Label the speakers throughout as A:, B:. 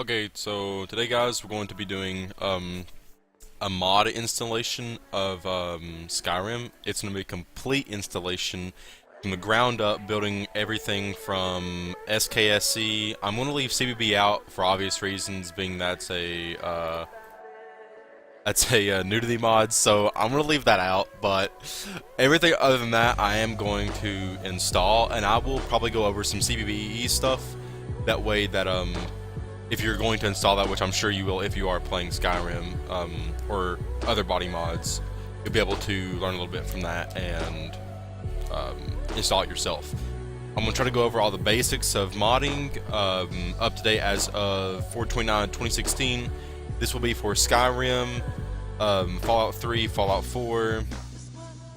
A: Okay, so today guys we're going to be doing a mod installation of Skyrim. It's going to be a complete installation from the ground up, building everything from SKSE. I'm going to leave CBB out for obvious reasons, being that's a nudity mod, so I'm going to leave that out, but everything other than that I am going to install, and I will probably go over some CBBE stuff, that way that if you're going to install that, which I'm sure you will if you are playing Skyrim or other body mods, you'll be able to learn a little bit from that and install it yourself. I'm going to try to go over all the basics of modding up to date as of 4/29/2016. This will be for Skyrim, Fallout 3, Fallout 4.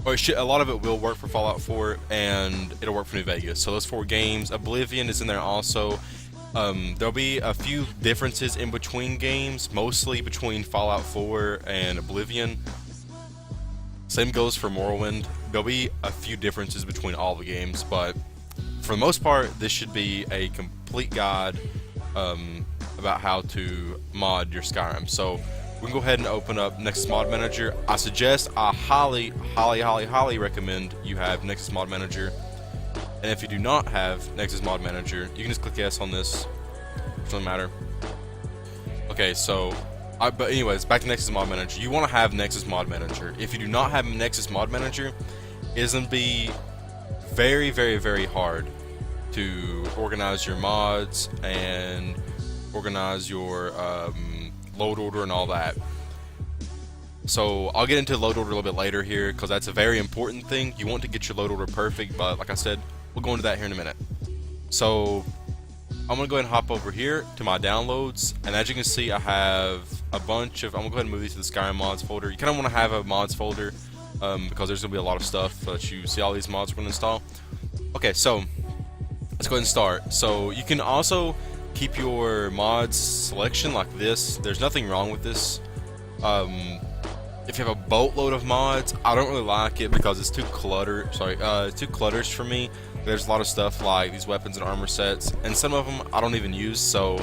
A: Or a lot of it will work for Fallout 4, and it'll work for New Vegas. So those 4 games. Oblivion is in there also. There'll be a few differences in between games, mostly between Fallout 4 and Oblivion. Same goes for Morrowind. There'll be a few differences between all the games, but for the most part, this should be a complete guide about how to mod your Skyrim. So we can go ahead and open up Nexus Mod Manager. I highly recommend you have Nexus Mod Manager. And if you do not have Nexus Mod Manager, you can just click yes on this. It doesn't matter. Okay, so, but anyways, back to Nexus Mod Manager. You want to have Nexus Mod Manager. If you do not have Nexus Mod Manager, it's going to be very, very, very hard to organize your mods and organize your load order and all that. So I'll get into load order a little bit later here, because that's a very important thing. You want to get your load order perfect, but like I said, we'll go into that here in a minute. So I'm going to go ahead and hop over here to my downloads, and as you can see I have a bunch of, I'm going to go ahead and move these to the Skyrim mods folder. You kind of want to have a mods folder because there's going to be a lot of stuff that you see all these mods we're going to install. Okay, so let's go ahead and start. So you can also keep your mods selection like this. There's nothing wrong with this. If you have a boatload of mods, I don't really like it because it's too cluttered. Too cluttered for me. There's a lot of stuff like these weapons and armor sets, and some of them I don't even use, so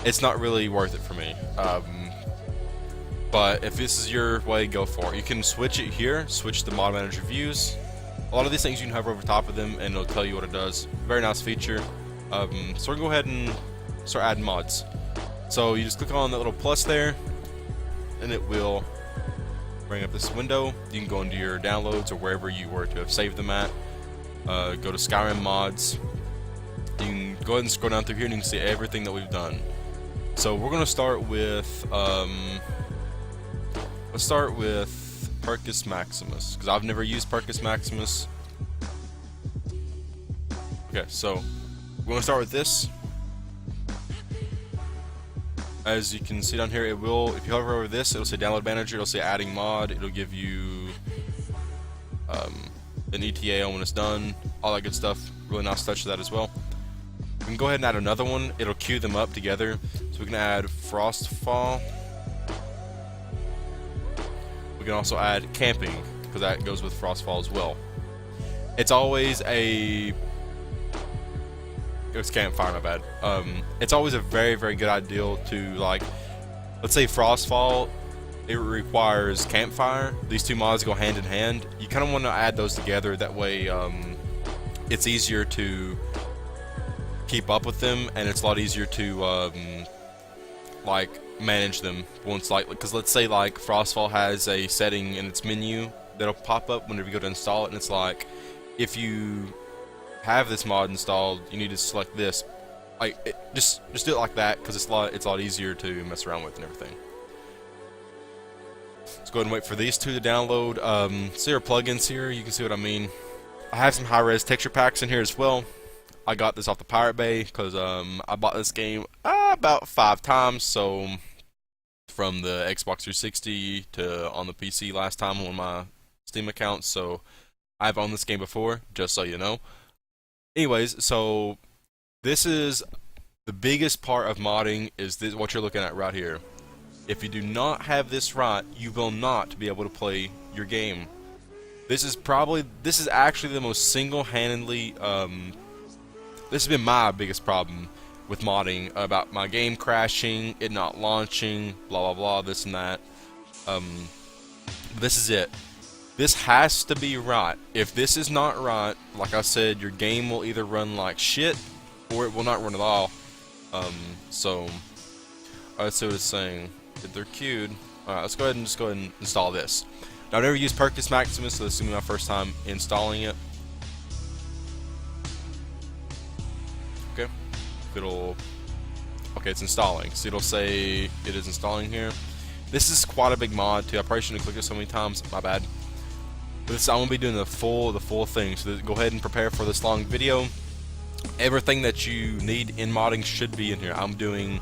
A: it's not really worth it for me. But if this is your way, go for it. You can switch it here, switch the mod manager views. A lot of these things you can hover over top of them, and it'll tell you what it does. Very nice feature. So we're gonna go ahead and start adding mods. So you just click on that little plus there, and it will bring up this window. You can go into your downloads or wherever you were to have saved them at. Go to Skyrim mods. You can go ahead and scroll down through here and you can see everything that we've done. So we're going to start with let's start with Percus Maximus, because I've never used Percus Maximus. Okay, so we're going to start with this. As you can see down here, it will, if you hover over this, it'll say download manager, it'll say adding mod, it'll give you an ETA on when it's done, all that good stuff. Really nice touch to that as well. We can go ahead and add another one. It'll queue them up together. So we can add Frostfall. We can also add camping, because that goes with Frostfall as well. It's always a... It was campfire, my bad. It's always a very, very good idea to, like, let's say Frostfall, it requires campfire. These two mods go hand in hand. You kind of want to add those together. That way, it's easier to keep up with them, and it's a lot easier to, like, manage them once, like, because let's say, like, Frostfall has a setting in its menu that'll pop up whenever you go to install it, and it's like, if you have this mod installed, you need to select this. Like, just do it like that, because it's a lot easier to mess around with and everything. Let's go ahead and wait for these two to download. See our plugins here, you can see what I mean. I have some high-res texture packs in here as well. I got this off the Pirate Bay because I bought this game about 5 times. So from the Xbox 360 to on the PC last time on my Steam account. So I've owned this game before, just so you know. Anyways, so this is the biggest part of modding, is this, what you're looking at right here. If you do not have this right, you will not be able to play your game. This is actually the most single-handedly, this has been my biggest problem with modding about my game crashing, it not launching, blah blah blah, this and that. This is it. This has to be right. If this is not right, like I said, your game will either run like shit or it will not run at all. So let's see what it's saying. If they're queued, alright, let's go ahead and install this. Now, I've never used Percus Maximus, so this is gonna be my first time installing it. Okay, okay, it's installing. So it'll say it is installing here. This is quite a big mod too. I probably shouldn't have clicked it so many times. My bad. But this, I'm gonna be doing the full thing. So go ahead and prepare for this long video. Everything that you need in modding should be in here. I'm doing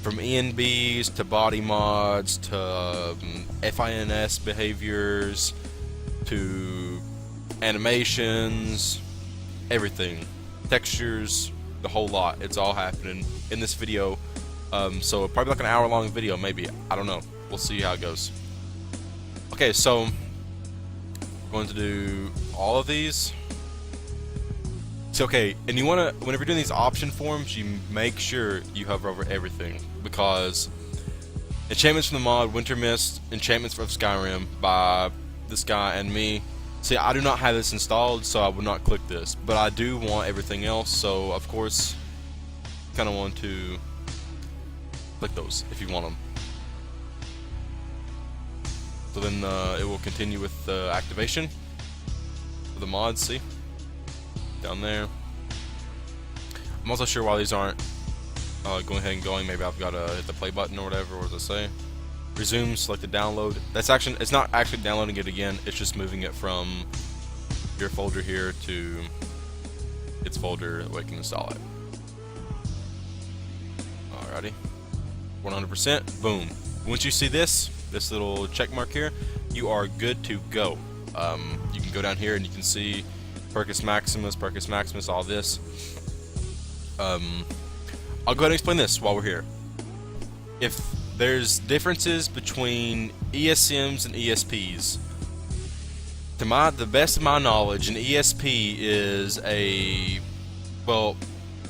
A: from ENBs to body mods to FINS behaviors to animations, everything, textures, the whole lot. It's all happening in this video. So probably like an hour-long video, maybe. I don't know. We'll see how it goes. Okay, so we're going to do all of these. So, okay, and you wanna, whenever you're doing these option forms, you make sure you hover over everything, because enchantments from the mod Winter Mist, enchantments of Skyrim by this guy and me. See, I do not have this installed, so I would not click this, but I do want everything else. So, of course, kind of want to click those if you want them. So then it will continue with activation of the mods. See? Down there. I'm also sure why these aren't going ahead and going. Maybe I've got to hit the play button or whatever. What does it say? Resume, select the download. That's actually, it's not actually downloading it again. It's just moving it from your folder here to its folder where you can install it. Alrighty. 100%. Boom. Once you see this little check mark here, you are good to go. You can go down here and you can see Percus Maximus, all this. I'll go ahead and explain this while we're here. If there's differences between ESMs and ESPs, to the best of my knowledge, an ESP is a, well,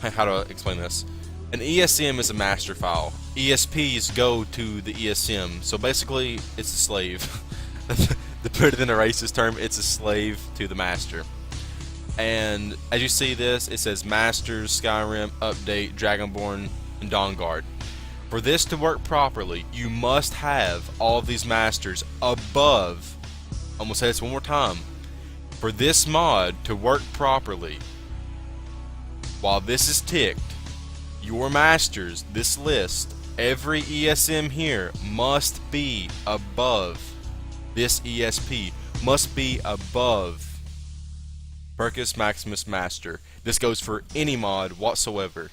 A: how do I explain this? An ESM is a master file. ESPs go to the ESM, so basically it's a slave. To put it in a racist term, it's a slave to the master. And as you see this, it says Masters, Skyrim, Update, Dragonborn, and Dawnguard. For this to work properly, you must have all of these masters above. I'm gonna say this one more time. For this mod to work properly, while this is ticked, your masters, this list, every ESM here must be above this ESP, must be above Percus Maximus Master. This goes for any mod whatsoever.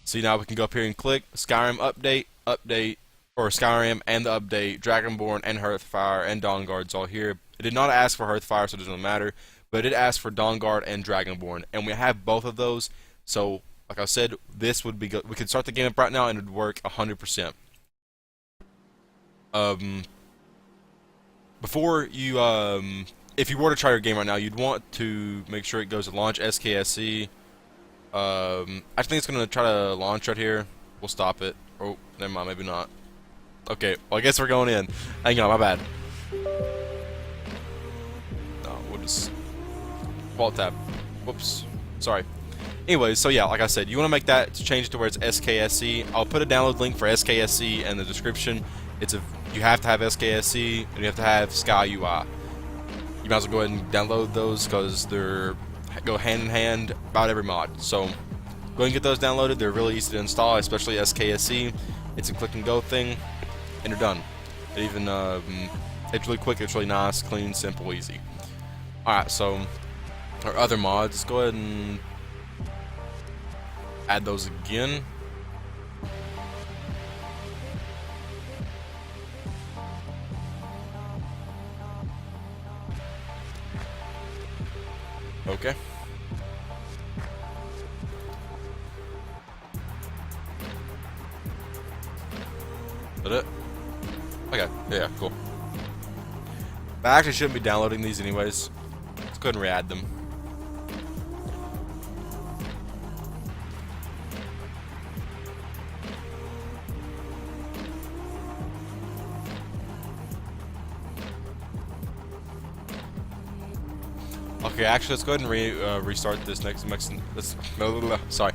A: See, now we can go up here and click Skyrim update, or Skyrim and the update, Dragonborn and Hearthfire and Dawnguard's all here. It did not ask for Hearthfire, so it doesn't matter, but it asked for Dawnguard and Dragonborn, and we have both of those. So, like I said, this would be good. We could start the game up right now and it would work 100%. Before you, if you were to try your game right now, you'd want to make sure it goes to launch SKSE. I think it's going to try to launch right here. We'll stop it. Oh, never mind, maybe not. Okay, well, I guess we're going in. Hang on, my bad. No, we'll just Alt tab. Whoops. Sorry. Anyways, so yeah, like I said, you want to make that change it to where it's SKSE. I'll put a download link for SKSE in the description. You have to have SKSE and you have to have Sky UI. You might as well go ahead and download those because they go hand in hand about every mod. So go ahead and get those downloaded. They're really easy to install, especially SKSE. It's a click and go thing, and you're done. It even it's really quick. It's really nice, clean, simple, easy. All right, so our other mods. Let's go ahead and add those again. Okay. Is that it? Okay, yeah, cool. But I actually shouldn't be downloading these anyways. Let's go ahead and re-add them. Okay, actually, let's go ahead and restart this next. Let's sorry.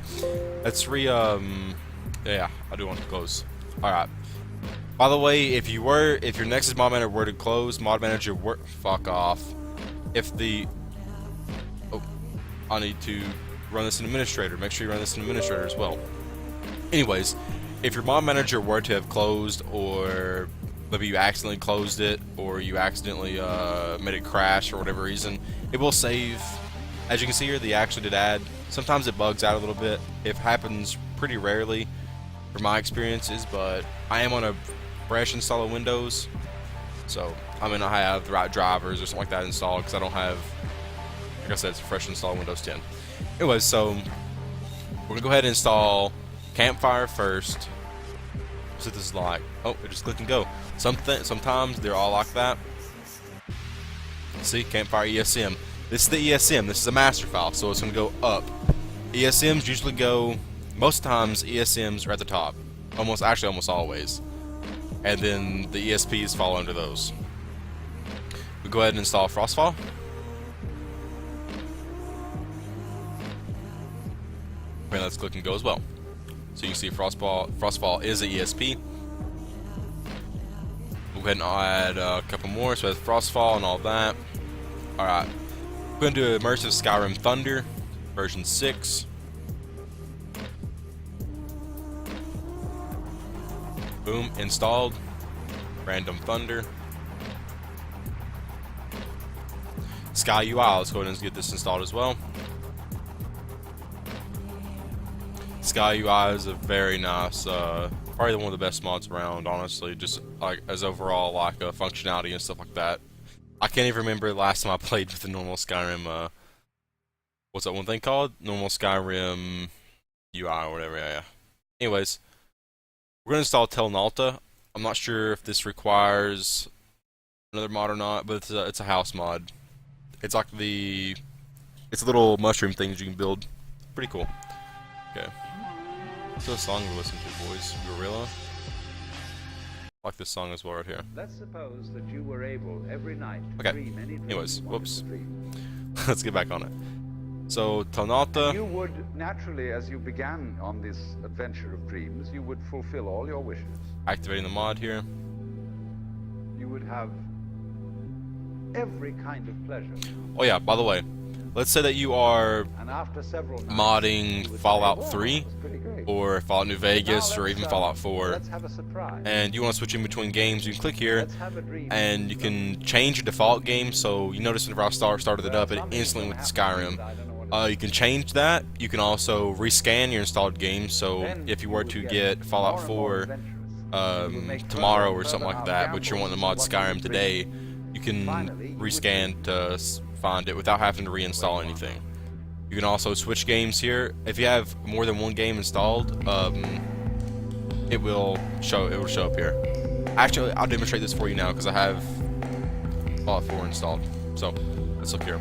A: Let's yeah, I do want to close. All right. By the way, if your Nexus mod manager were to close, fuck off. I need to run this in administrator. Make sure you run this in administrator as well. Anyways, if your mod manager were to have closed, or maybe you accidentally closed it, or you accidentally made it crash for whatever reason, it will save. As you can see here, the actually did add. Sometimes it bugs out a little bit. It happens pretty rarely, from my experiences, but I am on a fresh install of Windows, so I may not have the right drivers or something like that installed because I don't have, like I said, it's a fresh install of Windows 10. Anyways, so we're gonna go ahead and install Campfire first. So this is like, oh, it just click and go. Sometimes they're all like that. See, Campfire ESM. This is the ESM. This is a master file, so it's gonna go up. ESMs usually go. Most times ESMs are at the top. Almost always. And then the ESPs fall under those. We go ahead and install Frostfall. And let's click and go as well. So you can see Frostfall is an ESP. We'll go ahead and add a couple more, so that's Frostfall and all that. Alright. We're going to do Immersive Skyrim Thunder, version 6. Boom, installed. Random Thunder. Sky UI, let's go ahead and get this installed as well. Sky UI is a very nice, probably one of the best mods around, honestly, just like as overall like functionality and stuff like that. I can't even remember the last time I played with the normal Skyrim, what's that one thing called? Normal Skyrim UI or whatever, yeah. Anyways, we're going to install Telnalta. I'm not sure if this requires another mod or not, but it's a house mod. It's like it's a little mushroom things you can build. Pretty cool. Okay. What's the song we listen to, boys? Gorilla? I like this song as well right here.
B: Let's suppose that you were able every night to
A: okay.
B: dream any dream
A: Anyways,
B: you
A: whoops.
B: wanted to dream.
A: Let's get back on it. So, Telnalta.
B: You would, naturally, as you began on this adventure of dreams, you would fulfill all your wishes.
A: Activating the mod here.
B: You would have every kind of pleasure.
A: Oh yeah, by the way, let's say that you are
B: And after several nights,
A: modding Fallout
B: say,
A: 3
B: that was pretty great.
A: or Fallout New Vegas or even Fallout 4,
B: Let's have a surprise.
A: and you want to switch in between games, you can click here
B: Let's have a dream.
A: and you can change your default game. So you notice whenever I started it up, it instantly went to Skyrim. You can change that. You can also rescan your installed game. So if you were to get Fallout 4 tomorrow or something like that, but you're wanting to mod Skyrim today, you can rescan to find it without having to reinstall anything. You can also switch games here. If you have more than one game installed, it will show up here. Actually, I'll demonstrate this for you now because I have Fallout 4 installed. So let's look here.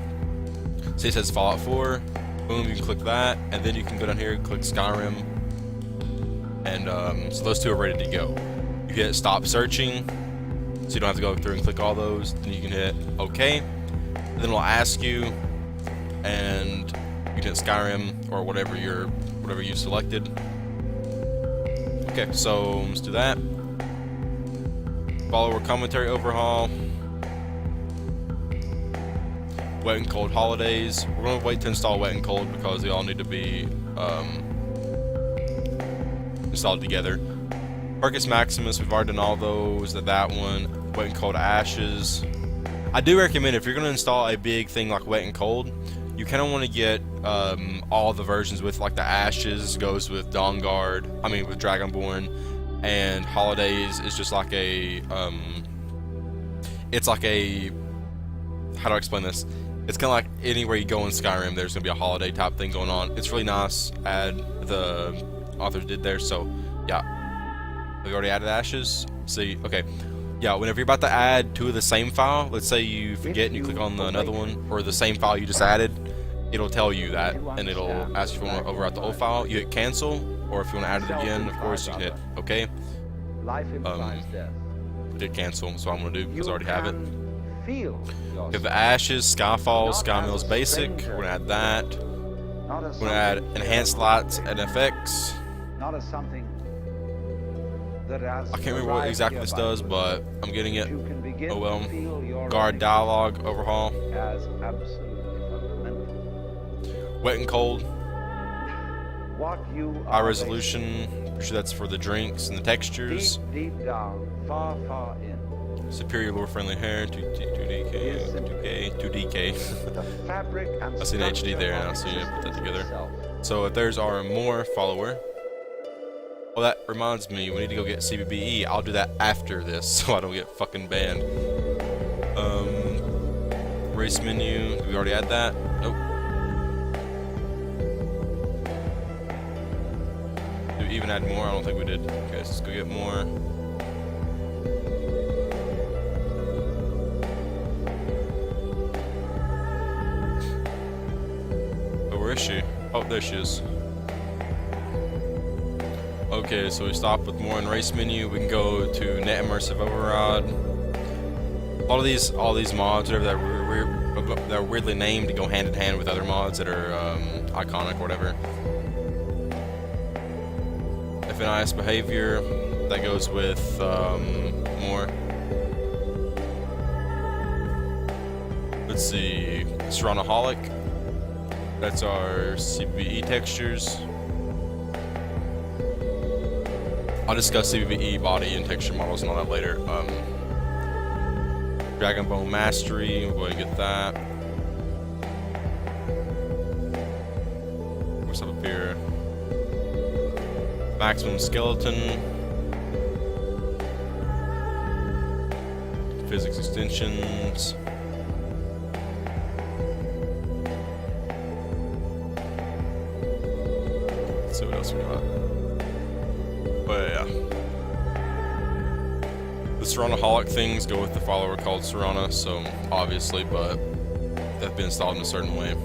A: See, it says Fallout 4. Boom, you can click that, and then you can go down here and click Skyrim, and so those two are ready to go. You hit stop searching, so you don't have to go through and click all those. Then you can hit OK, and then it'll ask you, and you can hit Skyrim or whatever you selected. Okay, so let's do that. Follower commentary overhaul. Wet and Cold holidays. We're going to wait to install Wet and Cold because they all need to be installed together. Arcus Maximus, we've already done all those. That one. Wet and Cold Ashes. I do recommend if you're going to install a big thing like Wet and Cold, you kind of want to get all the versions with like the Ashes goes with Dawnguard. I mean with Dragonborn, and Holidays is just like a it's like a, how do I explain this? It's kind of like anywhere you go in Skyrim, there's going to be a holiday type thing going on. It's really nice add the authors did there. So, yeah. Have you already added Ashes? See, okay. Yeah, whenever you're about to add two of the same file, let's say you forget and you click on another one, or the same file you just added, it'll tell you that, and it'll ask if you want to overwrite the old file. You hit cancel, or if you want to add it again, of course, you can hit OK.
B: Life implies death.
A: Did cancel, so I'm going to do because I already have it.
B: feel
A: We have
B: yourself.
A: Ashes, Skyfall,
B: Not
A: Sky
B: as a
A: Mills Basic.
B: stranger.
A: We're gonna add that.
B: Not as
A: We're gonna add
B: something
A: Enhanced Lights and FX.
B: Not as something that has
A: I can't remember what exactly this does, but I'm getting it.
B: You can begin
A: Oh well.
B: to feel your
A: Guard
B: own
A: dialogue overhaul.
B: as absolutely fundamental.
A: Wet and cold.
B: What you
A: High
B: are
A: resolution. Pretty sure that's for the drinks and the textures.
B: deep down, far, far in.
A: Superior lore friendly hair. 2DK. 2DK.
B: The fabric and
A: I seen HD there now, so you need to put that together. So if there's our more follower. Well, that reminds me, we need to go get CBBE. I'll do that after this, so I don't get fucking banned. Race menu. Did we already add that? Nope. Did we even add more? I don't think we did. Okay, let's go get more. Oh, where is she? Oh, there she is. Okay, so we stop with more in race menu. We can go to net immersive override. All these mods, whatever that are weirdly named, to go hand in hand with other mods that are iconic, or whatever. FNIS behavior, that goes with more. Let's see, Serranoholic. That's our CBE textures. I'll discuss CBE body and texture models and all that later. Dragon Bone Mastery, we'll go ahead and get that. What's up here? Maximum Skeleton. Physics extensions. Let's see what else we got. But yeah. The Serranoholic things go with the follower called Serrana, so obviously, but they've been installed in a certain way.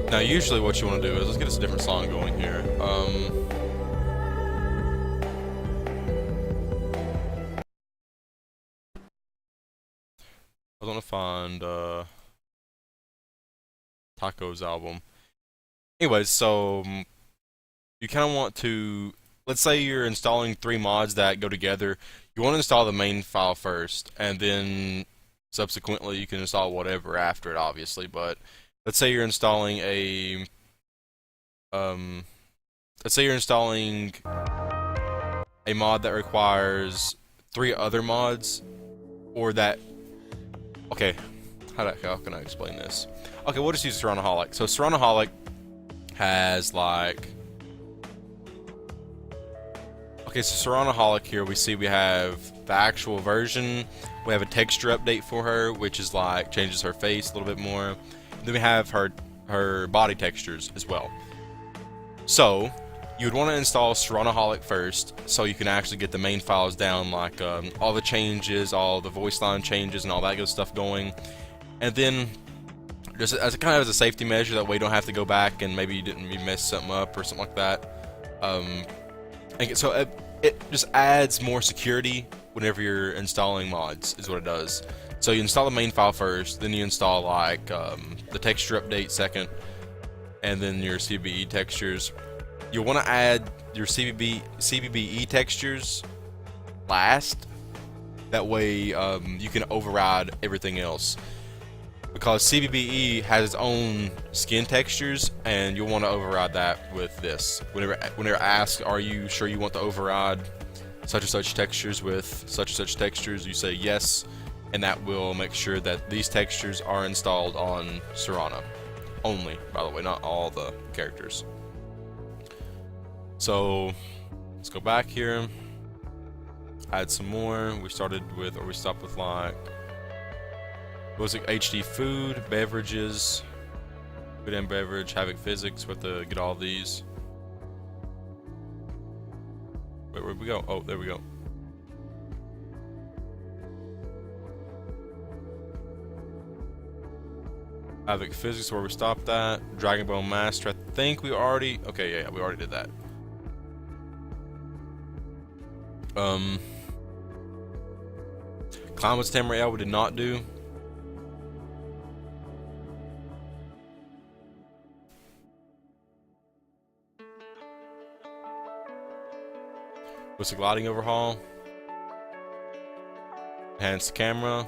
A: Now, usually what you want to do is, let's get us a different song going here. I want to find Taco's album. Anyways, so you kind of want to, let's say you're installing 3 mods that go together. You want to install the main file first, and then subsequently you can install whatever after it, obviously. But let's say you're installing a mod that requires 3 other mods, or that, okay, how can I explain this? Okay, we'll just use Serranoholic. So Serranoholic has like, okay, so Serranoholic here, we see we have the actual version. We have a texture update for her, which is like changes her face a little bit more. Then we have her body textures as well. So you would want to install Serranoholic first, so you can actually get the main files down, like all the changes, all the voice line changes, and all that good stuff going. And then, just as a kind of as a safety measure, that way you don't have to go back and maybe you mess something up or something like that. So it just adds more security whenever you're installing mods, is what it does. So you install the main file first, then you install like the texture update second, and then your CBE textures. You'll want to add your CBBE textures last. That way you can override everything else. Because CBBE has its own skin textures, and you'll want to override that with this. Whenever asked, are you sure you want to override such and such textures with such and such textures, you say yes, and that will make sure that these textures are installed on Serrana. Only, by the way, not all the characters. So let's go back here, add some more. We stopped with like, what was it, HD food, beverages, food and beverage, Havoc physics. We have to get all these. Wait, where'd we go? Oh, there we go. Havoc physics, where we stopped at. Dragon Bone Master, I think we already, okay, yeah, we already did that. Climate's Tamriel we did not do. What's the gliding overhaul? Enhance the camera.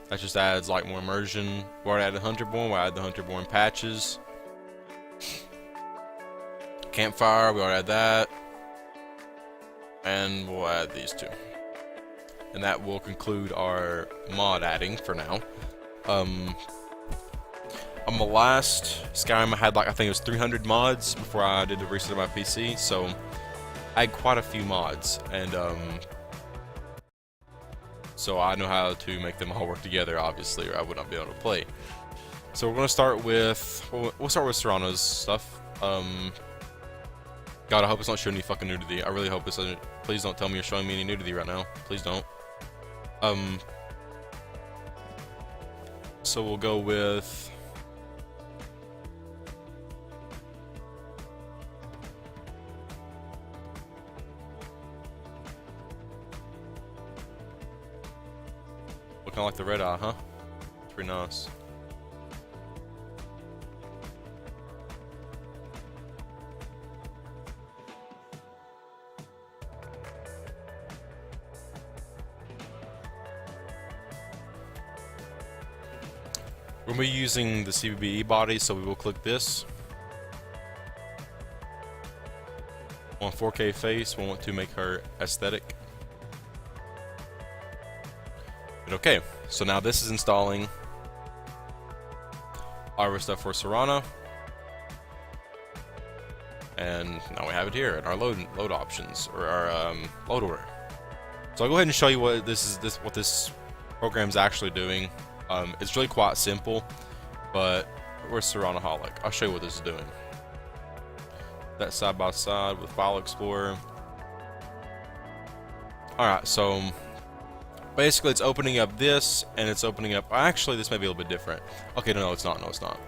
A: That just adds like more immersion. We already added Hunterborn. We'll add the Hunterborn patches. Campfire. We already had that. And we'll add these two. And that will conclude our mod adding for now. On the last Skyrim I had like, I think it was 300 mods before I did the reset of my PC, so I had quite a few mods, and so I know how to make them all work together, obviously, or I would not be able to play. So we're gonna start with, we'll start with Serrano's stuff. God, I hope it's not showing any fucking nudity. I really hope it's doesn't. Please don't tell me you're showing me any nudity right now. Please don't. So we'll go with looking like the red eye, huh? It's pretty nice. We're going to be using the CBBE body, so we will click this. On 4K face, we want to make her aesthetic. But okay, so now this is installing our stuff for Serrano. And now we have it here in our load options, or our load order. So I'll go ahead and show you what what this program's actually doing. It's really quite simple, but we're Serranoholic. I'll show you what this is doing. That side by side with File Explorer. Alright, so basically it's opening up this, and it's opening up, actually this may be a little bit different. Okay, no, it's not,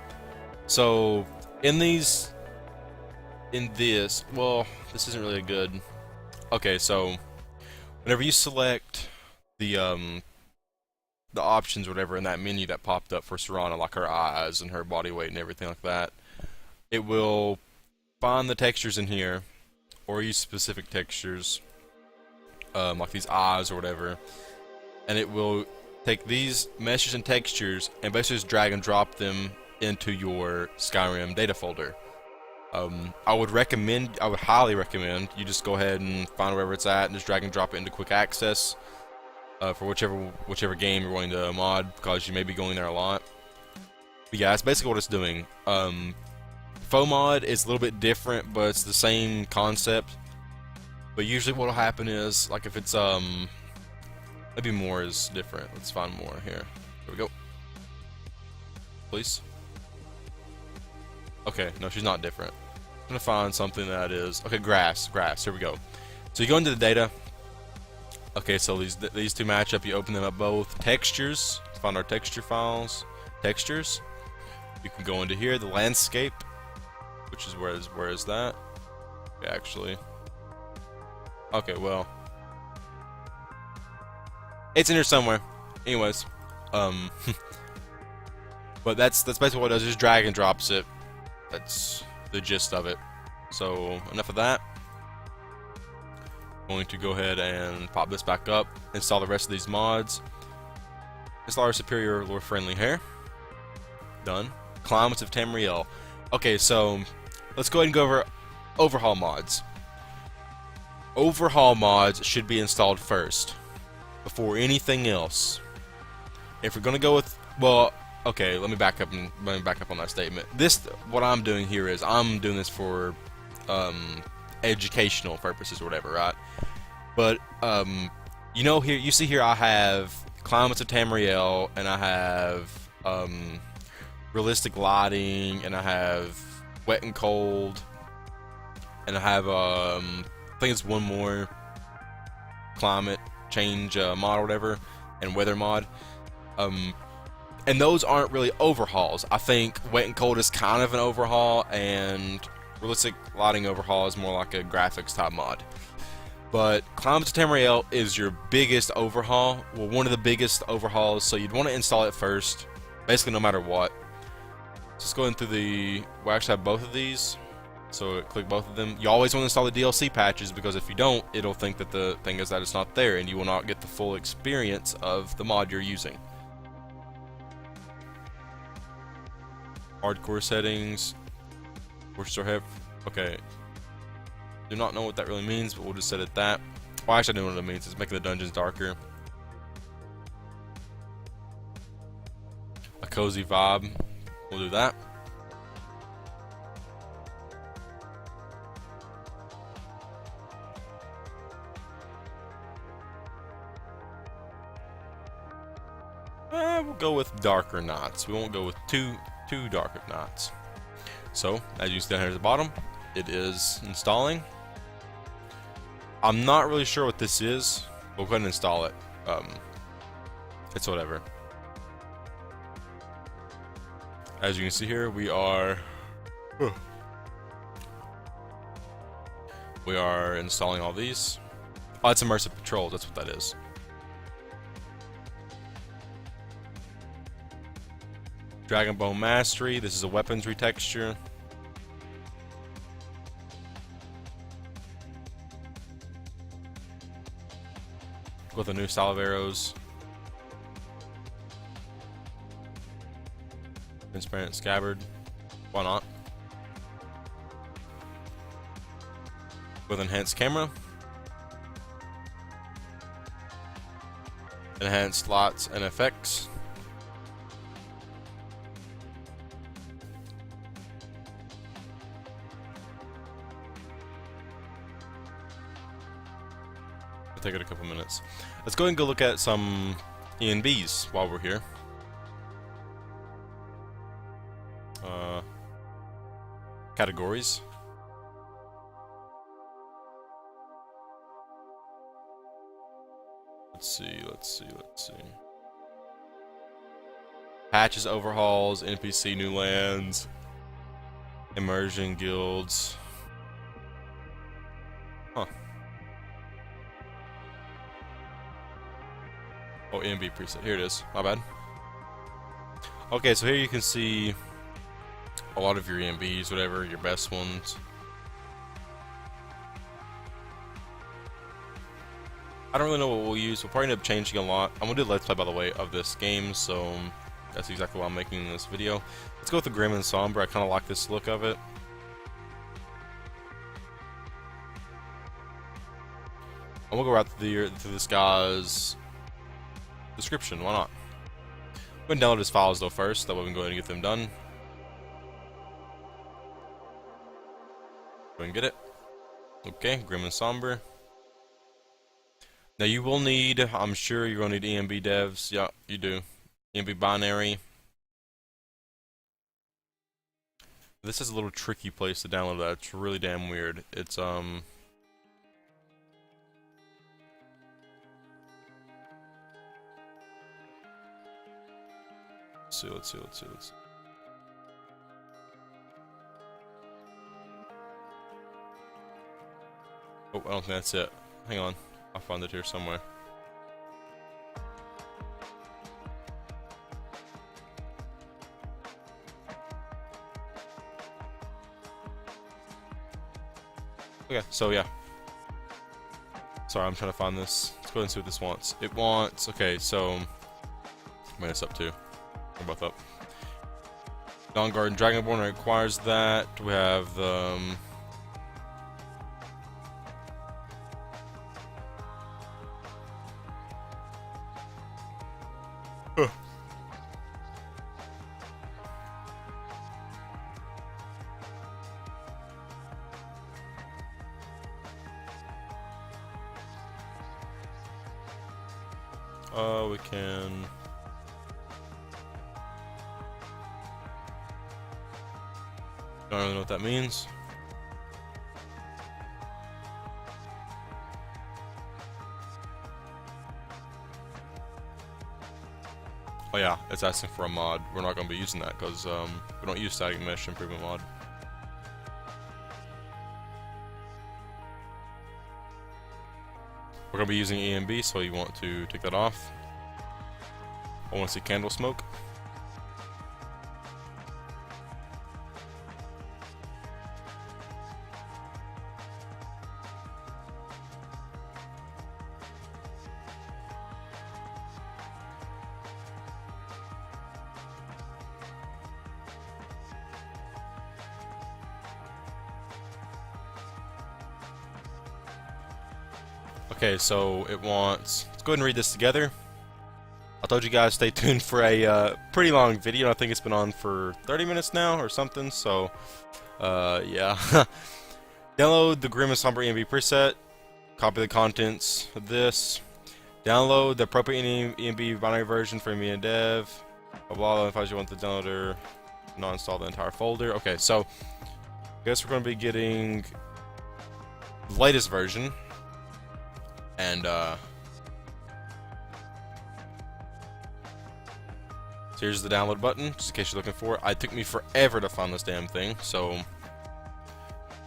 A: So, in this, well, this isn't really a good, okay, so, whenever you select the options or whatever in that menu that popped up for Serrano, like her eyes and her body weight and everything like that, it will find the textures in here, or use specific textures, like these eyes or whatever, and it will take these meshes and textures and basically just drag and drop them into your Skyrim data folder. I would highly recommend you just go ahead and find wherever it's at and just drag and drop it into quick access. For whichever game you're going to mod, because you may be going there a lot. But yeah, that's basically what it's doing. Faux mod is a little bit different, but it's the same concept. But usually what'll happen is, like if it's maybe more is different. Let's find more here. Here we go. Please. Okay, no, she's not different. I'm gonna find something that is okay. Grass. Here we go. So you go into the data. Okay, so these two match up. You open them up both. Textures. Find our texture files. Textures. You can go into here. The landscape, which is where is that? Okay, actually. Okay, well, it's in here somewhere. Anyways, but that's basically what it does. Just drag and drops it. That's the gist of it. So enough of that. Going to go ahead and pop this back up, install the rest of these mods, install our superior lore friendly hair. Done. Climates of Tamriel. Okay, so let's go ahead and go over overhaul mods. Overhaul mods should be installed first before anything else. If we're gonna go with, well, okay, let me back up on that statement. What I'm doing here is I'm doing this for educational purposes or whatever, right? But you know, here you see here I have Climates of Tamriel, and I have realistic lighting, and I have wet and cold, and I have I think it's one more climate change mod or whatever, and weather mod. And those aren't really overhauls. I think wet and cold is kind of an overhaul, and realistic lighting overhaul is more like a graphics type mod. But Climate to Tamriel is your biggest overhaul. Well, one of the biggest overhauls, so you'd want to install it first, basically no matter what. Just going through the... we actually have both of these, so click both of them. You always want to install the DLC patches, because if you don't, it'll think that the thing is that it's not there, and you will not get the full experience of the mod you're using. Hardcore settings. Okay. Do not know what that really means, but we'll just set it that. Well, actually, I know what it means. It's making the dungeons darker. A cozy vibe. We'll do that. We'll go with darker knots. We won't go with too dark of knots. So, as you see down here at the bottom, it is installing. I'm not really sure what this is. We'll go ahead and install it. It's whatever. As you can see here, we are installing all these. Oh, it's immersive patrols. That's what that is. Dragon Bone Mastery. This is a weapons retexture. With a new style of arrows. Transparent scabbard. Why not? With enhanced camera. Enhanced slots and effects. Take it a couple minutes. Let's go ahead and go look at some ENBs while we're here. Categories. Let's see. Patches, overhauls, NPC, new lands, immersion guilds. Huh. Oh, ENB preset. Here it is. My bad. Okay, so here you can see a lot of your ENBs, whatever, your best ones. I don't really know what we'll use. We'll probably end up changing a lot. I'm going to do a let's play, by the way, of this game, so that's exactly why I'm making this video. Let's go with the Grim and Somber. I kind of like this look of it. I'm going to go right through this guy's description. Why not? I'm going to download his files, though, first. That way we can go ahead and get them done. Go ahead and get it. Okay, Grim and Somber. Now you will need, I'm sure you're going to need ENB devs. Yeah, you do. ENB binary. This is a little tricky place to download that. It's really damn weird. It's let's see. Oh, I don't think that's it. Hang on. I'll find it here somewhere. Okay, so yeah. Sorry, I'm trying to find this. Let's go ahead and see what this wants. It wants, okay, so I'm this up too. We're both up. Dawn Guard and Dragonborn requires that. We have the we can. Don't really know what that means. Oh yeah, it's asking for a mod. We're not going to be using that because we don't use static mesh improvement mod. We're gonna be using EMB, so you want to take that off. I want to see candle smoke. Okay, so it wants, let's go ahead and read this together. I told you guys stay tuned for a pretty long video. I think it's been on for 30 minutes now or something, so yeah. Download the Grim and Somber EMB preset, copy the contents of this, download the appropriate EMB binary version for me and dev, blah blah, if you want the downloader, not install the entire folder. Okay, so I guess we're going to be getting the latest version. And so here's the download button, just in case you're looking for it. It took me forever to find this damn thing, so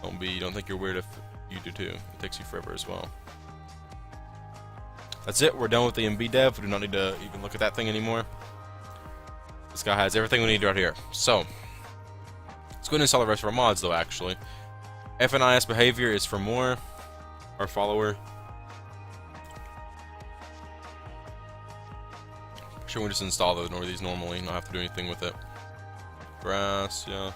A: don't think you're weird if you do too. It takes you forever as well. That's it. We're done with the MB dev. We do not need to even look at that thing anymore. This guy has everything we need right here. So let's go ahead and install the rest of our mods, though. Actually, FNIS behavior is for more. Our follower. Sure, we just install these normally, not have to do anything with it. Grass, yeah.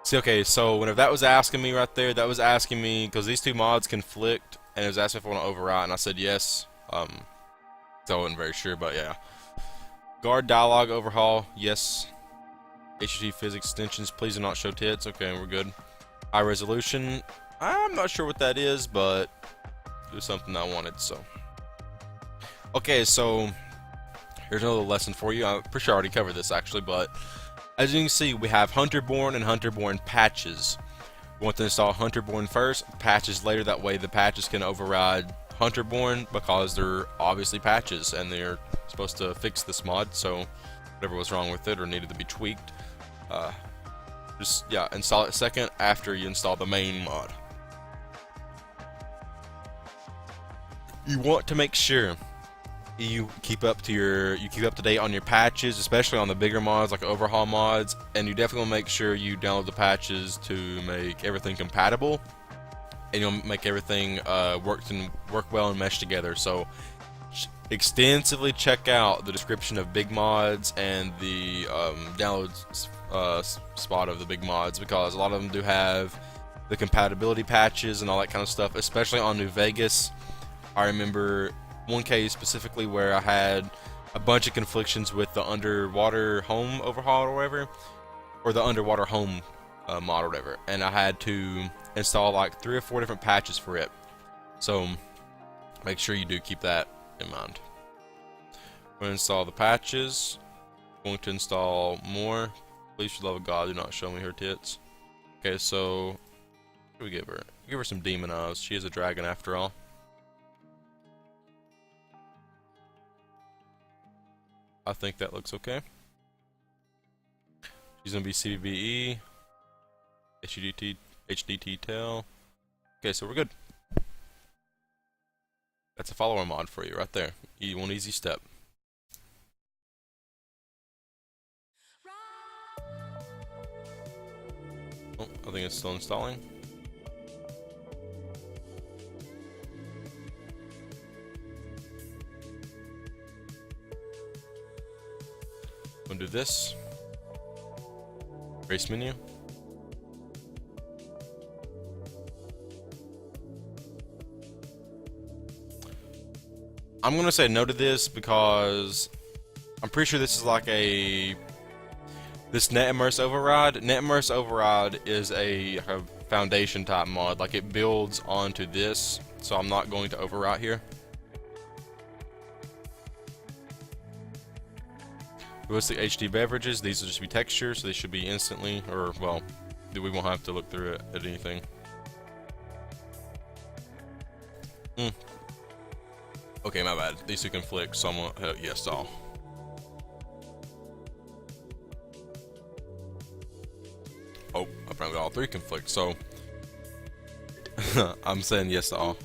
A: See, okay, so whenever that was asking me right there, that was asking me because these two mods conflict, and it was asking if I want to override, and I said yes. So I wasn't very sure, but yeah. Guard dialogue overhaul, yes. HTTP physics extensions, please do not show tits. Okay, we're good. High resolution, I'm not sure what that is, but it was something I wanted, so. Okay, so here's another lesson for you. I'm pretty sure I already covered this actually, but as you can see, we have Hunterborn and Hunterborn patches. We want to install Hunterborn first, patches later. That way the patches can override Hunterborn because they're obviously patches and they're supposed to fix this mod, so whatever was wrong with it or needed to be tweaked, just install it second after you install the main mod. You want to make sure you keep up to date on your patches, especially on the bigger mods like overhaul mods, and you definitely want to make sure you download the patches to make everything compatible, and you'll make everything work well and mesh together. So extensively check out the description of big mods and the download spot of the big mods, because a lot of them do have the compatibility patches and all that kind of stuff, especially on New Vegas. I remember one case specifically where I had a bunch of conflictions with the underwater home overhaul or whatever, or the underwater home mod or whatever, and I had to install like 3 or 4 different patches for it. So make sure you do keep that in mind. I'm going to install the patches. I'm going to install more. Please, for the love of God, do not show me her tits. Okay, so what do we give her? Give her some demon eyes. She is a dragon after all. I think that looks okay. She's gonna be CBE, HDT tail. Okay, so we're good. That's a follower mod for you right there. One easy step. Oh, I think it's still installing. I'm gonna do this. Race menu. I'm gonna say no to this because I'm pretty sure this is like this net immerse override. Net immerse override is a foundation type mod, like it builds onto this, so I'm not going to overwrite here. Realistic HD beverages, these will just be textures, so they should be instantly, or well, we won't have to look through it at anything. Okay, my bad. These two conflict, so I'm gonna hit yes all. Oh, apparently all 3 conflict, so I'm saying yes to all.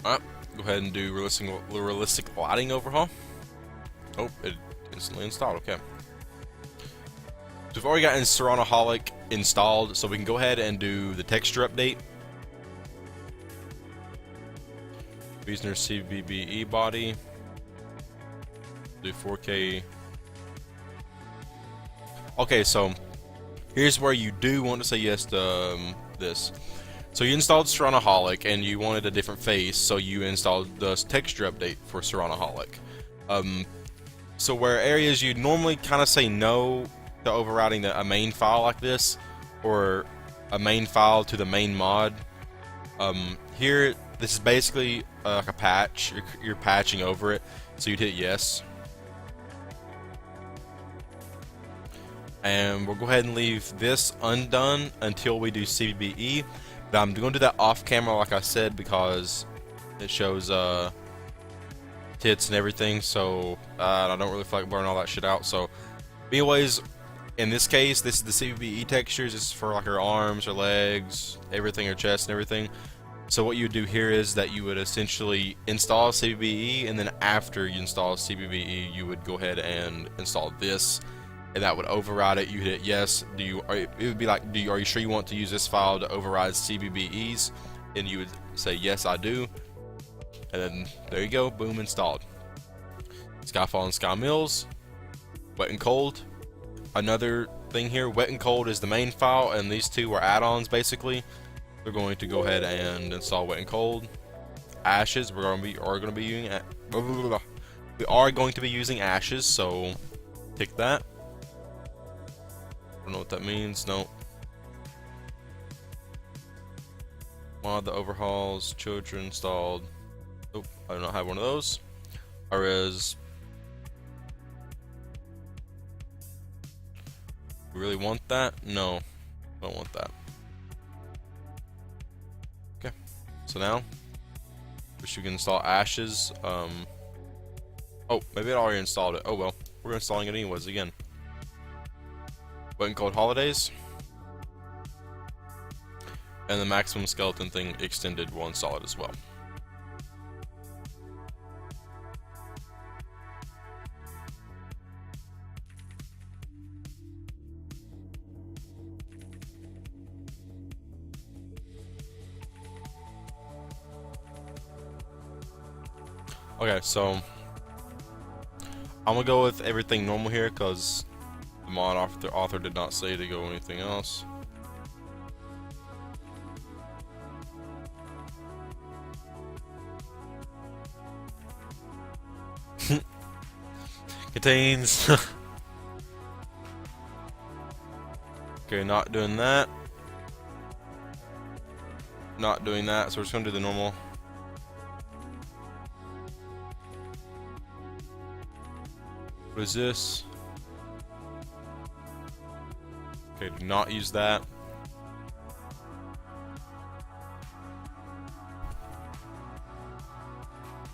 A: Alright, go ahead and do realistic lighting overhaul. Oh, it instantly installed, okay. So we've already gotten Seranoholic installed, so we can go ahead and do the texture update. Wiesner CBBE body. Do 4K. Okay, so here's where you do want to say yes to this. So you installed Seranoholic and you wanted a different face, so you installed the texture update for Seranoholic. So where areas you normally kind of say no to overriding a main file like this, or a main file to the main mod, here this is basically like a patch. You're patching over it, so you'd hit yes. And we'll go ahead and leave this undone until we do CBBE. But I'm going to do that off camera, like I said, because it shows tits and everything. So I don't really feel like blurring all that shit out. So, anyways, in this case, this is the CBBE textures. This is for like her arms, her legs, everything, her chest, and everything. So what you would do here is that you would essentially install CBBE, and then after you install CBBE, you would go ahead and install this. And that would override it. You hit yes. It would be like, are you sure you want to use this file to override CBBEs? And you would say yes, I do. And then there you go, boom, installed. Skyfall and Sky Mills, wet and cold. Another thing here, wet and cold is the main file, and these two are add-ons basically. We're going to go ahead and install wet and cold. Ashes, we are going to be using ashes, so tick that. Don't know what that means. No. Mod the overhauls. Children installed. Oh, I do not have one of those. Whereas, you really want that? No, I don't want that. Okay. So now, wish you can install ashes. Oh, maybe I already installed it. Oh well, we're installing it anyways again. Wet and cold holidays, and the maximum skeleton thing extended will install it as well. Okay, so I'm gonna go with everything normal here because the mod author did not say to go anything else. Contains. Okay, not doing that. Not doing that, so we're just gonna do the normal. What is this? Okay, do not use that.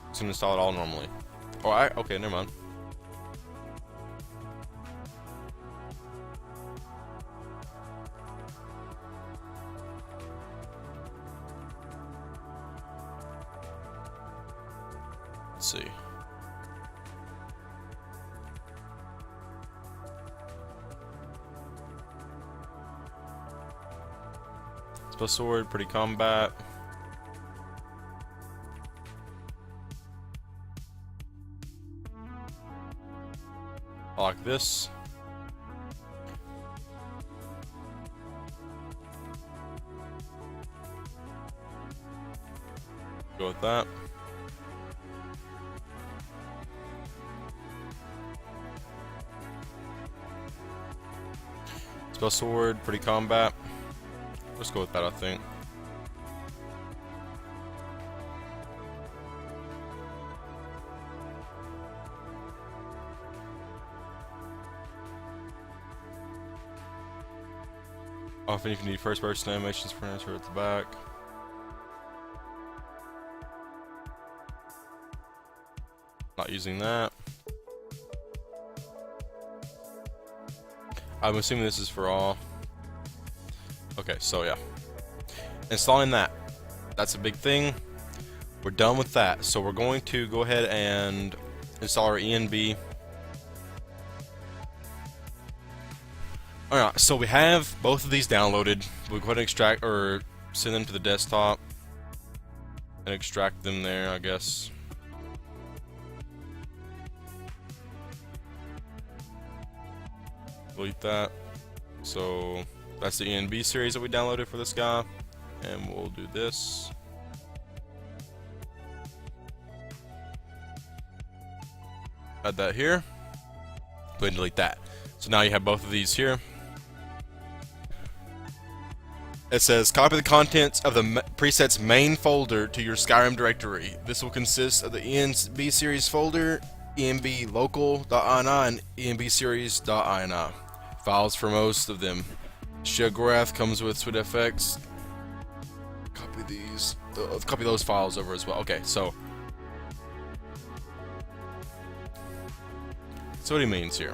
A: Just gonna install it all normally. Oh, okay, never mind. Let's see. Spell sword, pretty combat. I like this. Go with that. Spell sword, pretty combat. Let's go with that, I think. Often if you need first person animations for answer at the back. Not using that. I'm assuming this is for all. Okay, so yeah. Installing that. That's a big thing. We're done with that. So we're going to go ahead and install our ENB. Alright, so we have both of these downloaded. We'll go ahead and extract or send them to the desktop and extract them there, I guess. Delete that. So that's the ENB series that we downloaded for this guy, and we'll do this. Add that here. Go ahead and delete that. So now you have both of these here. It says copy the contents of the preset's main folder to your Skyrim directory. This will consist of the ENB series folder, ENB local.ini, and ENB series.ini. Files for most of them. Sheogorath comes with SweetFX. Copy these. Copy those files over as well. Okay, so what he means here.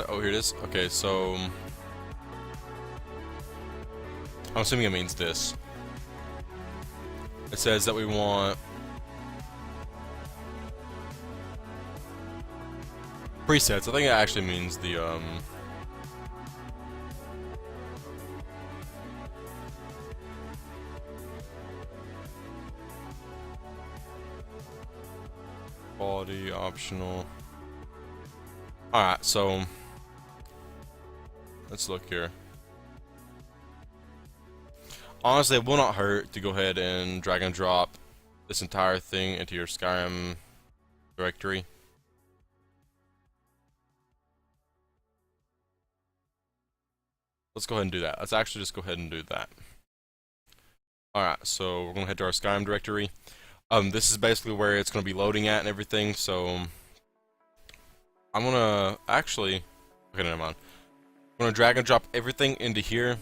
A: Oh, here it is. Okay, so I'm assuming it means this. It says that we want presets. I think it actually means the quality optional. Alright, so let's look here. Honestly, it will not hurt to go ahead and drag and drop this entire thing into your Skyrim directory. Let's go ahead and do that. Let's actually just go ahead and do that. Alright, so we're going to head to our Skyrim directory. This is basically where it's going to be loading at and everything, so I'm going to actually... Okay, never mind. I'm going to drag and drop everything into here.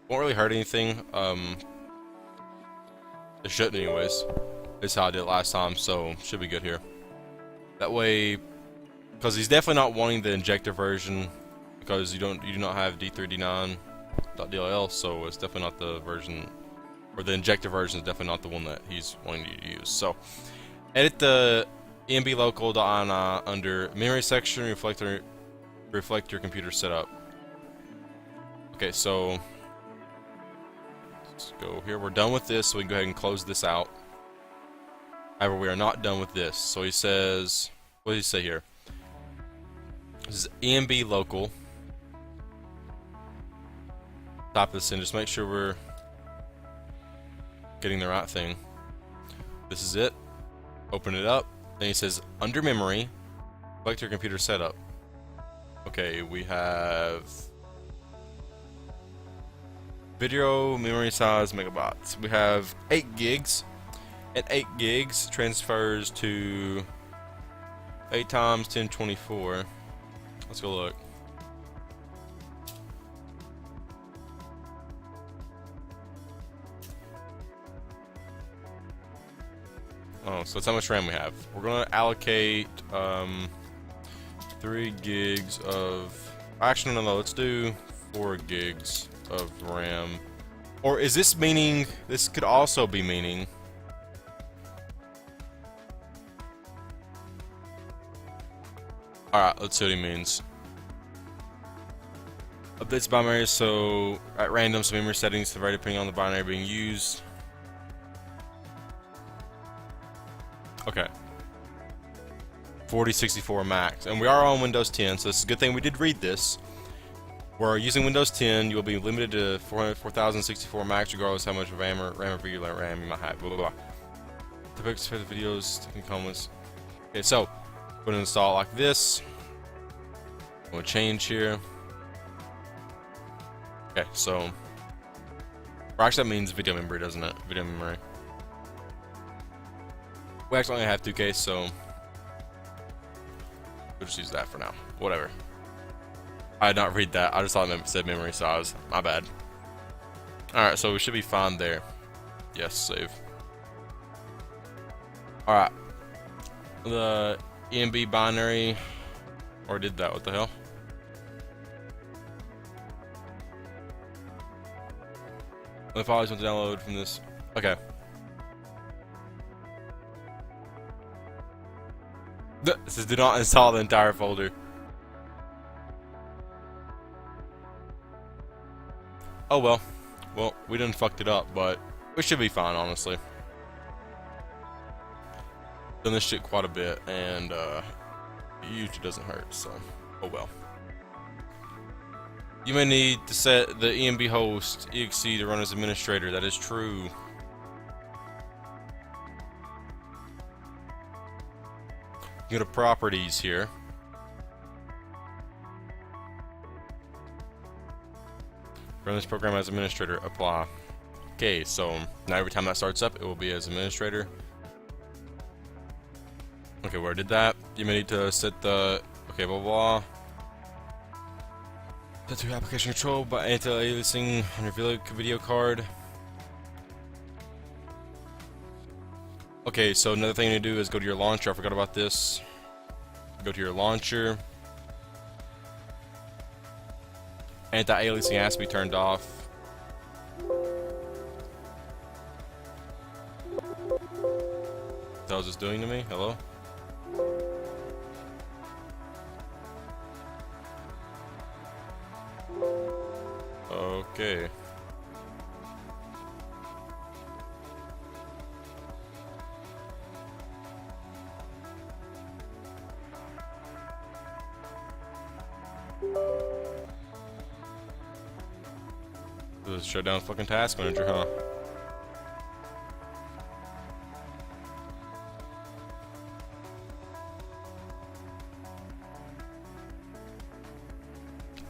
A: Won't really hurt anything. It shouldn't anyways. It's how I did it last time, so should be good here. That way, because he's definitely not wanting the injector version, because you do not have d3d9.dll, so it's definitely not the version, or the injector version is definitely not the one that he's wanting you to use. So, edit the enblocal.ini under memory section, reflect your computer setup. Okay, so let's go here. We're done with this, so we can go ahead and close this out. However, we are not done with this. So he says, what does he say here? This is ENB local. Type this in, just make sure we're getting the right thing. This is it. Open it up. Then he says, under memory, select your computer setup. Okay, we have video memory size megabytes. We have 8 gigs. And 8 gigs transfers to 8 times 1024. Let's go look. Oh, so that's how much RAM we have. We're going to allocate 3 gigs of... Actually, no, let's do 4 gigs of RAM. Or is this meaning... This could also be meaning... Alright, let's see what he means. Updates binary, so at random, some memory settings to vary depending on the binary being used. Okay. 4064 max. And we are on Windows 10, so it's a good thing we did read this. We're using Windows 10, you will be limited to 4064 max regardless how much RAM or regular RAM you might have. Blah, blah, blah. The pictures for the videos can come with. Okay, so I'm going to install it like this. I'm going to change here. Okay, so. Or actually, that means video memory, doesn't it? Video memory. We actually only have 2K, so we'll just use that for now. Whatever. I did not read that. I just thought it said memory size. My bad. Alright, so we should be fine there. Yes, save. Alright. the EMB binary, or did that? What the hell? The files want to download from this. Okay. This says do not install the entire folder. Oh well. Well, we done fucked it up, but we should be fine, honestly. Done this shit quite a bit, and it usually doesn't hurt, so oh well. You may need to set the EMB host exe to run as administrator. That is true. Go to properties here. Run this program as administrator. Apply. Okay, so now every time that starts up, it will be as administrator. Okay, where did that? You may need to set the okay, blah blah. Set to application control by anti-aliasing on your video card. Okay, so another thing to do is go to your launcher. I forgot about this. Go to your launcher. Anti-aliasing has to be turned off. What was this doing to me? Hello? Okay. This shut down fucking task manager, huh?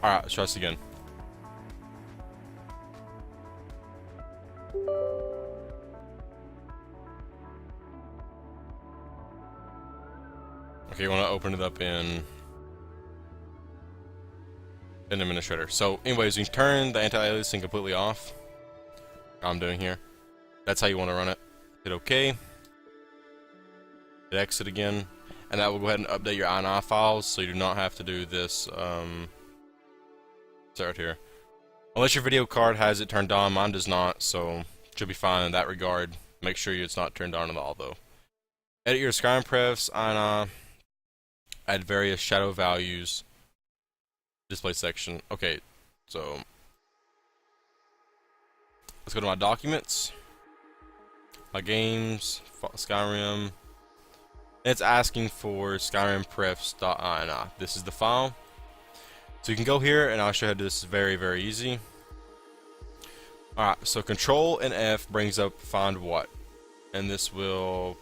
A: Alright, let's try this again. Okay, you want to open it up in administrator. So anyways, you can turn the anti-aliasing completely off. I'm doing here. That's how you want to run it. Hit OK. Hit exit again. And that will go ahead and update your INI files, so you do not have to do this. Start here. Unless your video card has it turned on, mine does not, so should be fine in that regard. Make sure it's not turned on at all, though. Edit your Skyrim prefs, INI. Add various shadow values. Display section. Okay, so let's go to my documents, my games, Skyrim. It's asking for Skyrim prefs.ini. This is the file. So you can go here, and I'll show you how to do this. Is very, very easy. Alright, so Control and F brings up find what, and this will.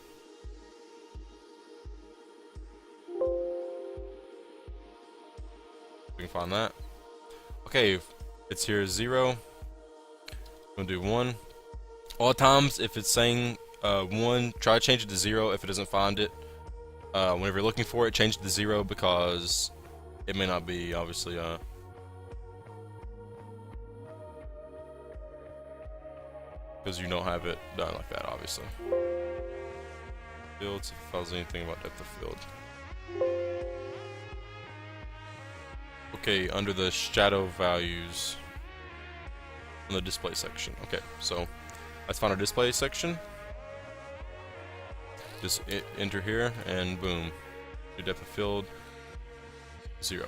A: We can find that. Okay, it's here 0. I'm gonna do 1. All times, if it's saying 1, try to change it to 0 if it doesn't find it. Whenever you're looking for it, change it to 0 because it may not be, obviously, because you don't have it done like that, obviously. Fields, if it tells anything about depth of field. Okay, under the shadow values in the display section. Okay, so let's find our display section. Just enter here and boom. Your depth of field 0.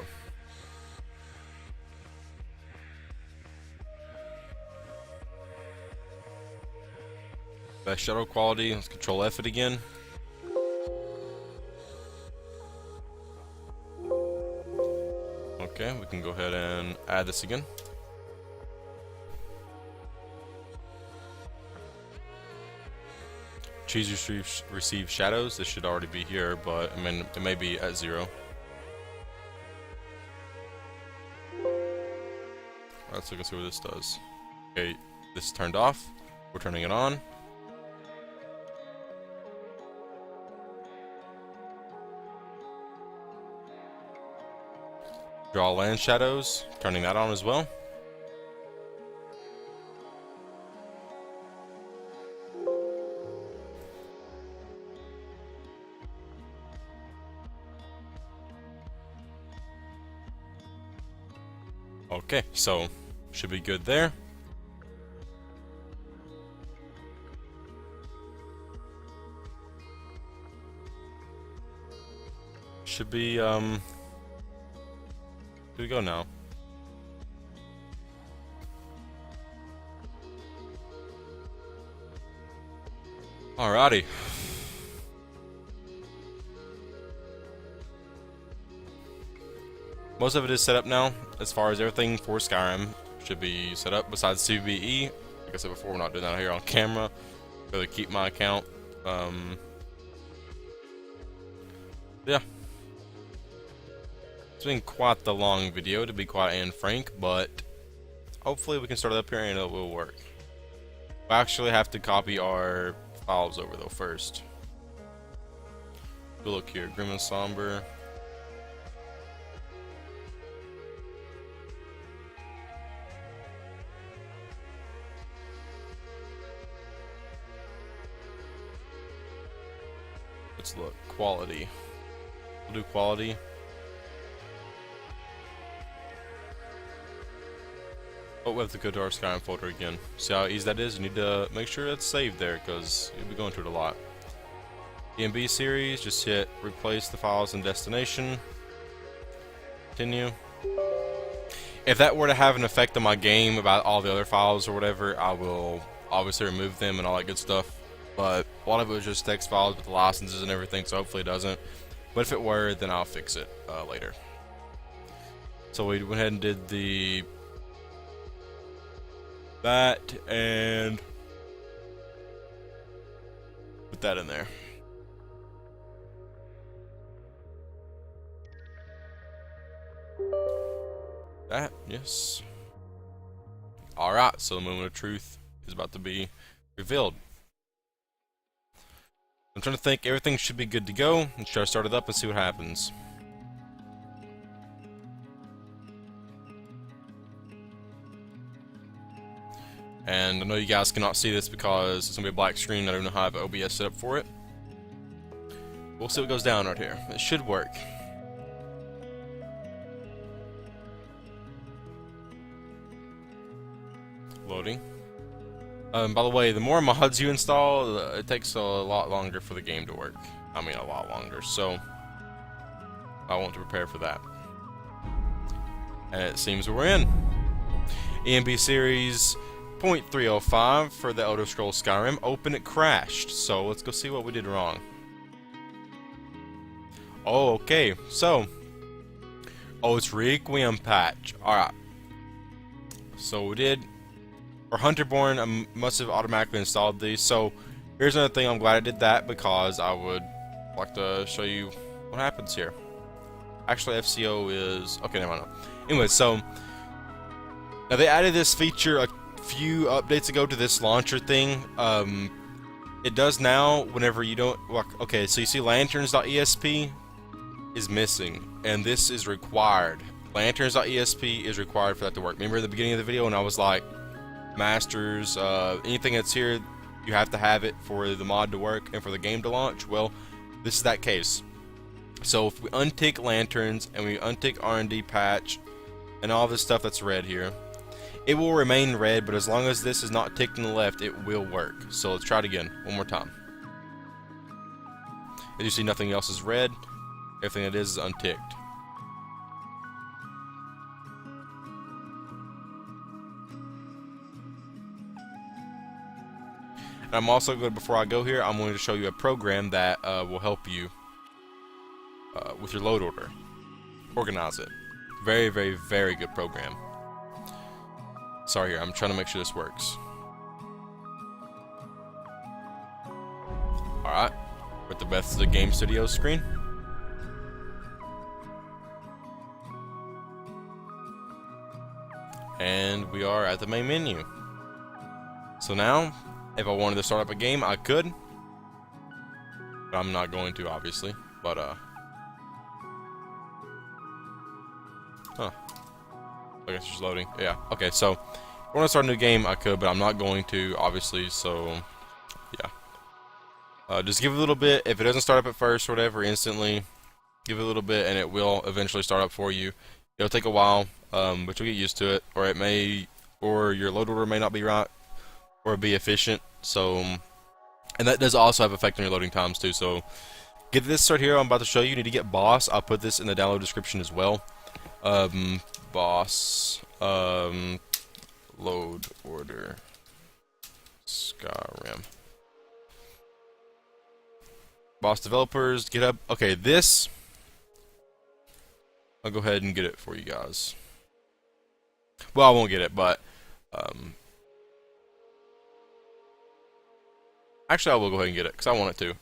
A: Best shadow quality, let's Control F it again. Okay, we can go ahead and add this again. Choose your receive shadows. This should already be here, but I mean it may be at 0. Let's look and see what this does. Okay, this is turned off. We're turning it on. Draw land shadows, turning that on as well. Okay, so should be good there. Should be here we go now. Alrighty. Most of it is set up now, as far as everything for Skyrim should be set up besides CVE. Like I said before, we're not doing that here on camera. Really keep my account. Yeah. It's been quite the long video, to be quite and frank, but hopefully we can start it up here and it will work. We actually have to copy our files over though first. We'll look here, Grim and Somber. Let's look, quality. We'll do quality. Oh, we have to go to our Skyrim folder again. See how easy that is? You need to make sure it's saved there, because you'll be going through it a lot. EMB series, just hit replace the files in destination. Continue. If that were to have an effect on my game about all the other files or whatever, I will obviously remove them and all that good stuff. But a lot of it was just text files with the licenses and everything, so hopefully it doesn't. But if it were, then I'll fix it later. So we went ahead and did that and put that in there. That, yes. Alright, so the moment of truth is about to be revealed. I'm trying to think, everything should be good to go. Let's try to start it up and see what happens. And I know you guys cannot see this because it's going to be a black screen. I don't know how I have OBS set up for it. We'll see what goes down right here. It should work. Loading. By the way, the more mods you install, it takes a lot longer for the game to work. I mean, a lot longer. So, I want to prepare for that. And it seems we're in. EMB series 0.305 for the Elder Scrolls Skyrim. Open, it crashed. So, let's go see what we did wrong. Oh, okay. So, it's Requiem patch. Alright. So, we did. For Hunterborn, I must have automatically installed these. So, here's another thing. I'm glad I did that because I would like to show you what happens here. Actually, FCO is... Okay, never mind. Anyway, so... Now, they added this feature a few updates ago to this launcher thing. It does now whenever you don't... Okay, so you see lanterns.esp is missing. And this is required. Lanterns.esp is required for that to work. Remember at the beginning of the video when I was like... Masters, anything that's here, you have to have it for the mod to work and for the game to launch. Well, this is that case. So if we untick lanterns and we untick R&D patch and all this stuff that's red here, it will remain red, but as long as this is not ticked on the left, it will work. So let's try it again, one more time. As you see, nothing else is red. Everything that is unticked. And I'm also going, before I go here, I'm going to show you a program that will help you with your load order. Organize it. Very, very, very good program. Sorry here, I'm trying to make sure this works. Alright, we're at the Bethesda Game Studios screen. And we are at the main menu. So now, if I wanted to start up a game, I could. But I'm not going to, obviously. But, I guess it's just loading. Yeah, okay, so, if I want to start a new game, I could, but I'm not going to, obviously, so, yeah. Just give it a little bit. If it doesn't start up at first or whatever, instantly, give it a little bit, and it will eventually start up for you. It'll take a while. but you'll get used to it, or your load order may not be right, or be efficient. So, and that does also have effect on your loading times too. So, get this right here. I'm about to show you. You need to get boss. I'll put this in the download description as well. Boss, load order, Skyrim. Boss developers, GitHub. Okay, this, I'll go ahead and get it for you guys. Well, I won't get it, but actually, I will go ahead and get it because I want it to.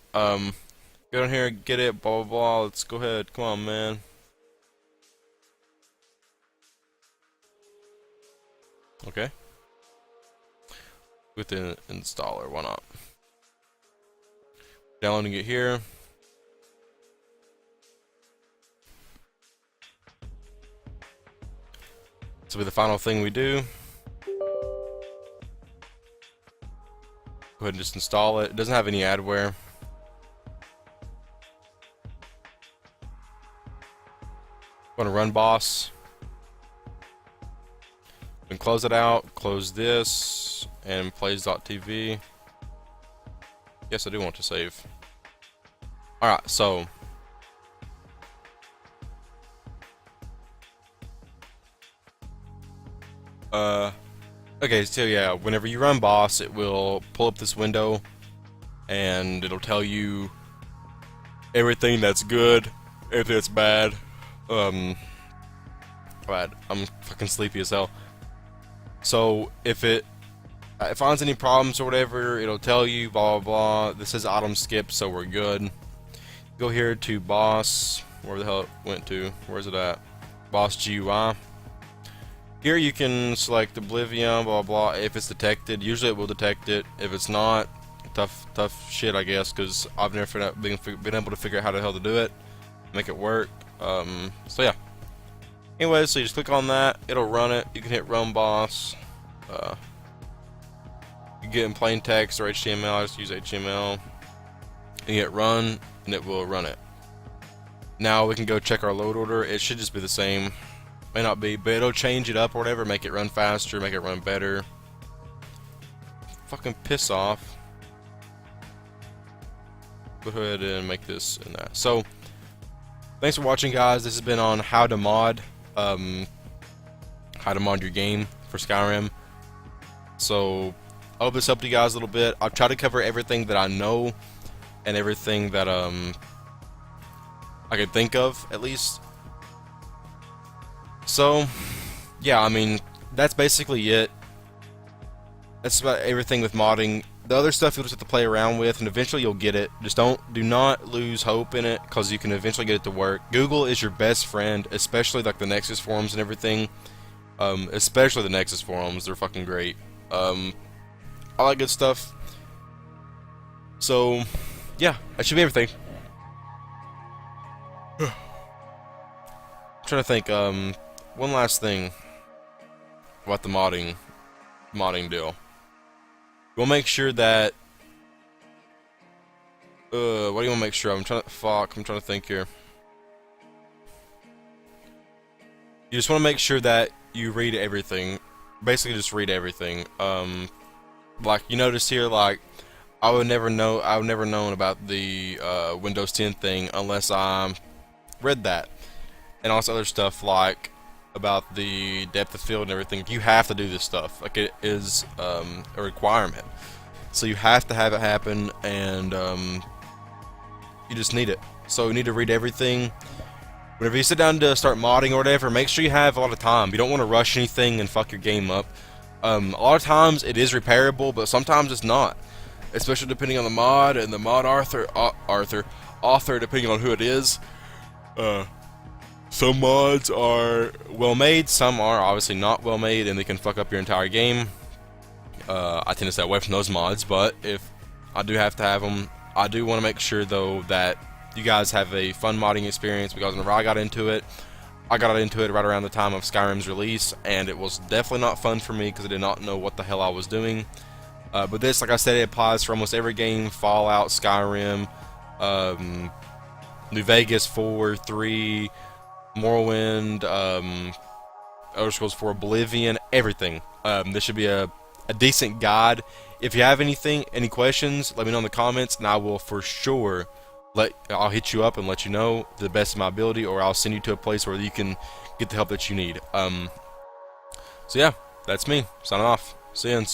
A: Go down here, get it, blah blah blah. Let's go ahead. Come on, man. Okay. With the installer, why not? Downloading it here. This will be the final thing we do. Go ahead and just install it. It doesn't have any adware. Going to run boss. And close it out. Close this and plays.tv. Yes, I do want to save. Alright, so okay, so yeah, whenever you run boss, it will pull up this window and it'll tell you everything that's good, everything that's bad. But I'm fucking sleepy as hell. So if it finds any problems or whatever, it'll tell you blah blah blah. This says item skip, so we're good. Go here to boss, where the hell it went to, where's it at? Boss GUI. Here you can select Oblivion, blah blah. If it's detected, usually it will detect it. If it's not, tough shit, I guess, because I've never been able to figure out how the hell to do it, make it work. So yeah. Anyway, so you just click on that, it'll run it. You can hit run boss. You get in plain text or HTML. I just use HTML. And you hit run, and it will run it. Now we can go check our load order. It should just be the same. May not be, but it'll change it up or whatever, make it run faster, make it run better. Fucking piss off. Go ahead and make this and that. So, thanks for watching, guys. This has been on how to mod your game for Skyrim. So, I hope this helped you guys a little bit. I'll try to cover everything that I know and everything that I could think of, at least. So, yeah, I mean, that's basically it. That's about everything with modding. The other stuff you'll just have to play around with, and eventually you'll get it. Just do not lose hope in it, because you can eventually get it to work. Google is your best friend, especially like the Nexus forums and everything. Especially the Nexus forums, they're fucking great. I like good stuff. So, yeah, that should be everything. I'm trying to think, one last thing about the modding deal. We'll make sure that what do you want to make sure of? I'm trying to think here. You just want to make sure that you read everything. Basically just read everything. Like you notice here, like I would never known about the Windows 10 thing unless I read that. And also other stuff like about the depth of field and everything. You have to do this stuff. Like it is a requirement. So you have to have it happen, and you just need it. So you need to read everything. Whenever you sit down to start modding or whatever, make sure you have a lot of time. You don't want to rush anything and fuck your game up. A lot of times it is repairable, but sometimes it's not. Especially depending on the mod and the mod author depending on who it is. Some mods are well made, some are obviously not well made, and they can fuck up your entire game. I tend to stay away from those mods, but if I do have to have them, I do want to make sure though that you guys have a fun modding experience, because whenever I got into it right around the time of Skyrim's release, and it was definitely not fun for me because I did not know what the hell I was doing. But this, like I said, it applies for almost every game: Fallout, Skyrim, New Vegas 4, 3, Morrowind, Elder Scrolls 4 Oblivion, everything. This should be a decent guide. If you have any questions, let me know in the comments, and I will for sure I'll hit you up and let you know to the best of my ability, or I'll send you to a place where you can get the help that you need. So yeah, that's me signing off. See you.